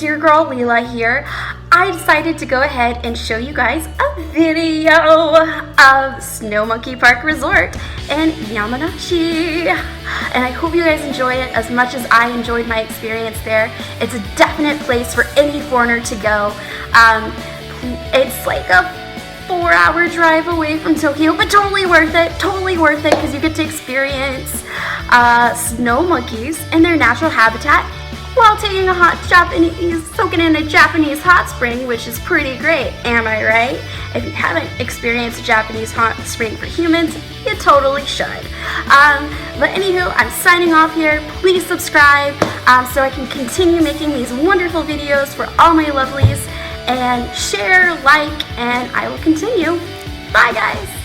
it's your girl Leela here. I decided to go ahead and show you guys a video of Snow Monkey Park Resort in Yamanashi. And I hope you guys enjoy it as much as I enjoyed my experience there. It's a definite place for any foreigner to go. It's like a 4-hour drive away from Tokyo, but totally worth it because you get to experience snow monkeys in their natural habitat while taking soaking in a Japanese hot spring, which is pretty great, am I right? If you haven't experienced a Japanese hot spring for humans, you totally should. But anywho, I'm signing off here. Please subscribe so I can continue making these wonderful videos for all my lovelies, and share, like, and I will continue. Bye guys!